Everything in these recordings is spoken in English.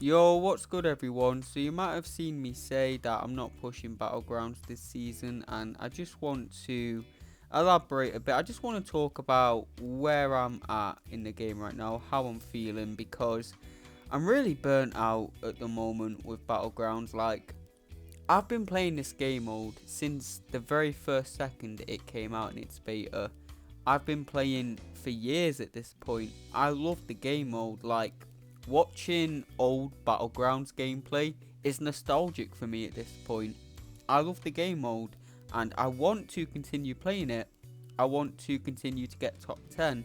Yo, what's good everyone? So you might have seen me say that I'm not pushing Battlegrounds this season, and I just want to elaborate a bit. I just want to talk about where I'm at in the game right now, how I'm feeling, because I'm really burnt out at the moment with Battlegrounds. Like, I've been playing this game mode since the very first second it came out in its beta. I've been playing for years at this point. I love the game mode. Like, watching old Battlegrounds gameplay is nostalgic for me at this point. I love the game mode and I want to continue playing it. I want to continue to get top 10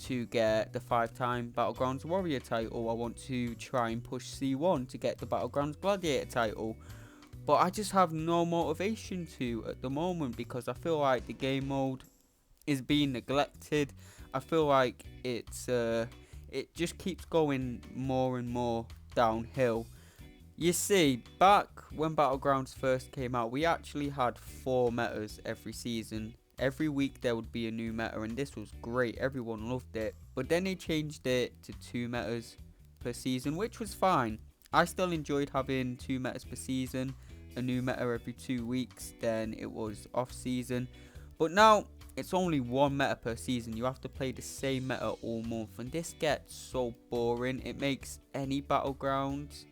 to get the 5-time Battlegrounds Warrior title. I want to try and push C1 to get the Battlegrounds Gladiator title. But I just have no motivation to at the moment because I feel like the game mode is being neglected. I feel like it just keeps going more and more downhill. You see, back when Battlegrounds first came out, we actually had 4 metas every season. Every week there would be a new meta, and this was great. Everyone loved it. But then they changed it to 2 metas per season, which was fine. I still enjoyed having 2 metas per season, a new meta every 2 weeks. Then it was off season. But now it's only 1 meta per season. You have to play the same meta all month, and this gets so boring. It makes any Battlegrounds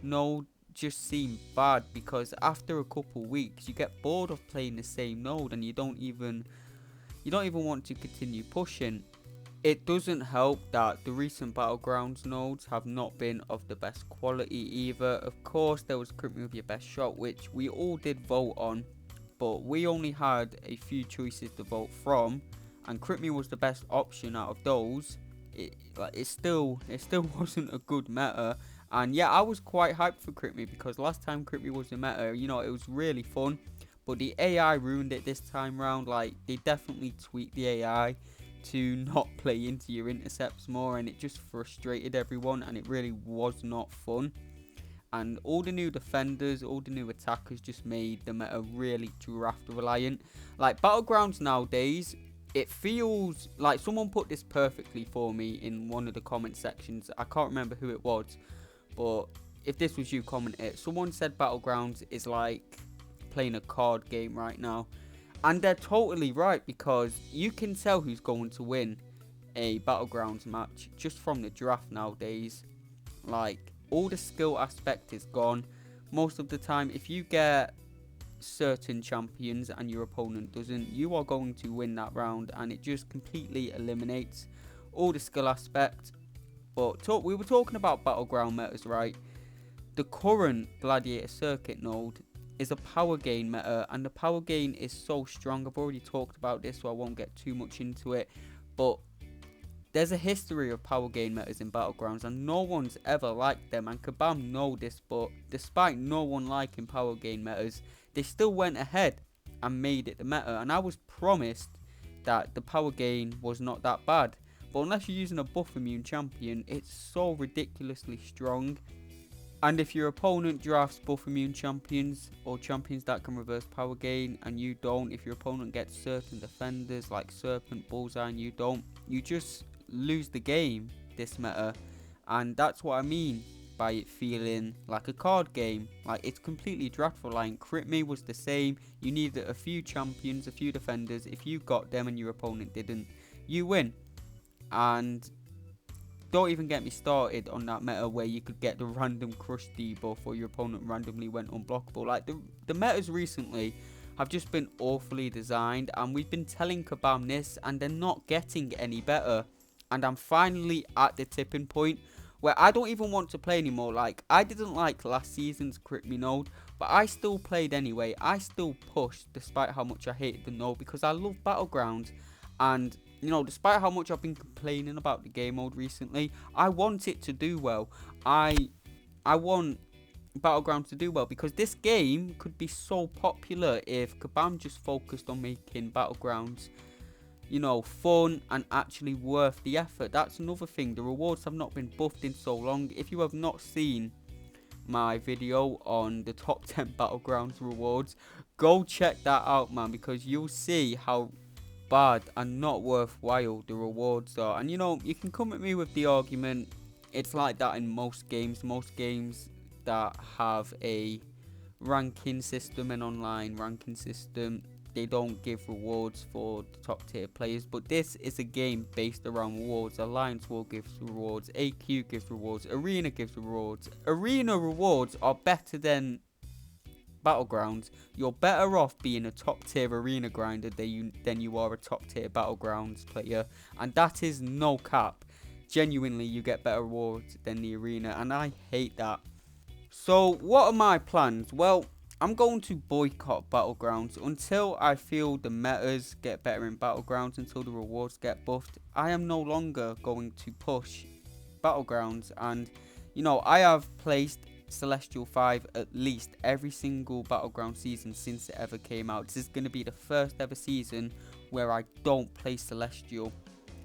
node just seem bad because after a couple weeks you get bored of playing the same node and you don't even want to continue pushing. It doesn't help that the recent Battlegrounds nodes have not been of the best quality either. Of course, there was Crimp with your best shot, which we all did vote on, but we only had a few choices to vote from, and Crimp was the best option out of those. It still wasn't a good meta, and yeah, I was quite hyped for Crimp because last time Crimp was a meta, it was really fun, but the AI ruined it this time round. Like, they definitely tweaked the AI to not play into your intercepts more, and it just frustrated everyone, and it really was not fun. And all the new defenders, all the new attackers just made the meta really draft reliant. Like, Battlegrounds nowadays, it feels like someone put this perfectly for me in one of the comment sections. I can't remember who it was, but if this was you, comment it. Someone said Battlegrounds is like playing a card game right now. And they're totally right, because you can tell who's going to win a Battlegrounds match just from the draft nowadays. Like, all the skill aspect is gone. Most of the time, if you get certain champions and your opponent doesn't, you are going to win that round, and it just completely eliminates all the skill aspect. But we were talking about battleground metas, right? The current Gladiator Circuit node is a power gain meta, and the power gain is so strong. I've already talked about this, so I won't get too much into it. But there's a history of power gain metas in Battlegrounds, and no one's ever liked them, and Kabam know this, but despite no one liking power gain metas, they still went ahead and made it the meta, and I was promised that the power gain was not that bad. But unless you're using a buff immune champion, it's so ridiculously strong. And if your opponent drafts buff immune champions or champions that can reverse power gain and you don't, if your opponent gets certain defenders like Serpent, Bullseye and you don't, you just lose the game this meta. And that's what I mean by it feeling like a card game. Like, it's completely draft reliant. Crit Me was the same. You needed a few champions, a few defenders. If you got them and your opponent didn't, you win. And don't even get me started on that meta where you could get the random crush debuff or your opponent randomly went unblockable. Like, the metas recently have just been awfully designed, and we've been telling Kabam this, and they're not getting any better. And I'm finally at the tipping point where I don't even want to play anymore. Like, I didn't like last season's Crit Me node, but I still played anyway. I still pushed despite how much I hated the node because I love Battlegrounds. And despite how much I've been complaining about the game mode recently, I want it to do well. I want Battlegrounds to do well because this game could be so popular if Kabam just focused on making Battlegrounds, fun and actually worth the effort. That's another thing. The rewards have not been buffed in so long. If you have not seen my video on the top 10 Battlegrounds rewards, go check that out, man, because you'll see how bad and not worthwhile the rewards are. And you can come at me with the argument, It's like that in most games. Most games that have a ranking system, an online ranking system, they don't give rewards for the top tier players. But this is a game based around rewards. Alliance War gives rewards, AQ gives rewards, Arena gives rewards. Arena rewards are better than Battlegrounds. You're better off being a top tier arena grinder than you are a top tier Battlegrounds player, and that is no cap. Genuinely, you get better rewards than the arena, and I hate that. So what are my plans? Well, I'm going to boycott Battlegrounds until I feel the metas get better in Battlegrounds, until the rewards get buffed. I am no longer going to push Battlegrounds, and I have placed Celestial 5 at least every single Battleground season since it ever came out. This is going to be the first ever season where I don't play Celestial,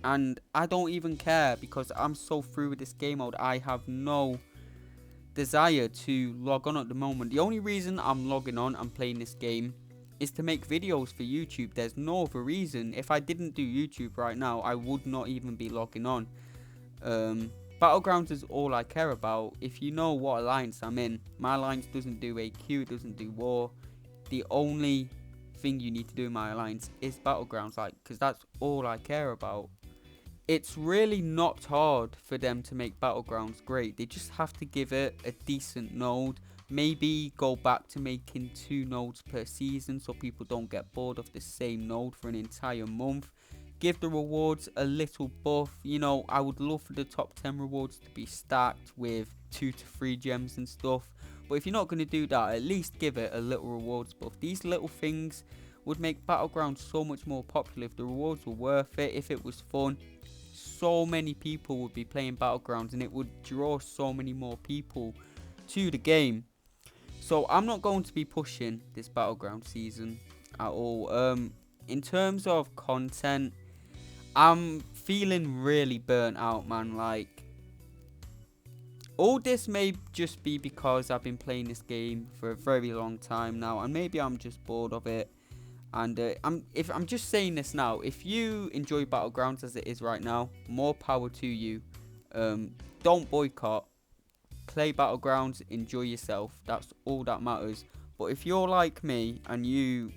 and I don't even care because I'm so through with this game mode. I have no desire to log on at the moment. The only reason I'm logging on and playing this game is to make videos for YouTube. There's no other reason. If I didn't do YouTube right now, I would not even be logging on. Battlegrounds is all I care about. If you know what alliance I'm in, my alliance doesn't do AQ, it doesn't do war. The only thing you need to do in my alliance is Battlegrounds, because that's all I care about. It's really not hard for them to make Battlegrounds great. They just have to give it a decent node. Maybe go back to making 2 nodes per season so people don't get bored of the same node for an entire month. Give the rewards a little buff. I would love for the top 10 rewards to be stacked with 2 to 3 gems and stuff. But if you're not going to do that, at least give it a little rewards buff. These little things would make Battlegrounds so much more popular if the rewards were worth it, if it was fun. So many people would be playing Battlegrounds and it would draw so many more people to the game. So I'm not going to be pushing this Battleground season at all. In terms of content, I'm feeling really burnt out, man. All this may just be because I've been playing this game for a very long time now, and maybe I'm just bored of it. And I'm just saying this now. If you enjoy Battlegrounds as it is right now, more power to you. Don't boycott. Play Battlegrounds. Enjoy yourself. That's all that matters. But if you're like me and you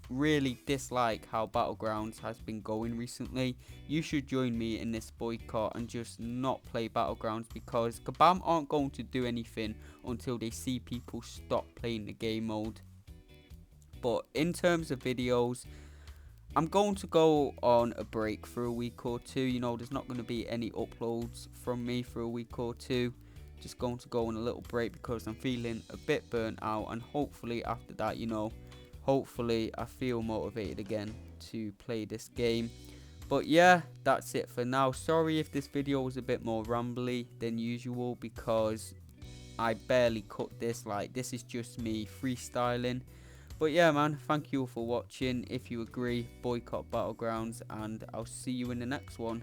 really dislike how Battlegrounds has been going recently, you should join me in this boycott and just not play Battlegrounds, because Kabam aren't going to do anything until they see people stop playing the game mode. But in terms of videos, I'm going to go on a break for a week or two. There's not going to be any uploads from me for a week or two. Just going to go on a little break because I'm feeling a bit burnt out, and hopefully after that, hopefully I feel motivated again to play this game. But yeah, that's it for now. Sorry if this video was a bit more rambly than usual, because I barely cut this. This is just me freestyling. But yeah, man, thank you all for watching. If you agree, boycott Battlegrounds, and I'll see you in the next one.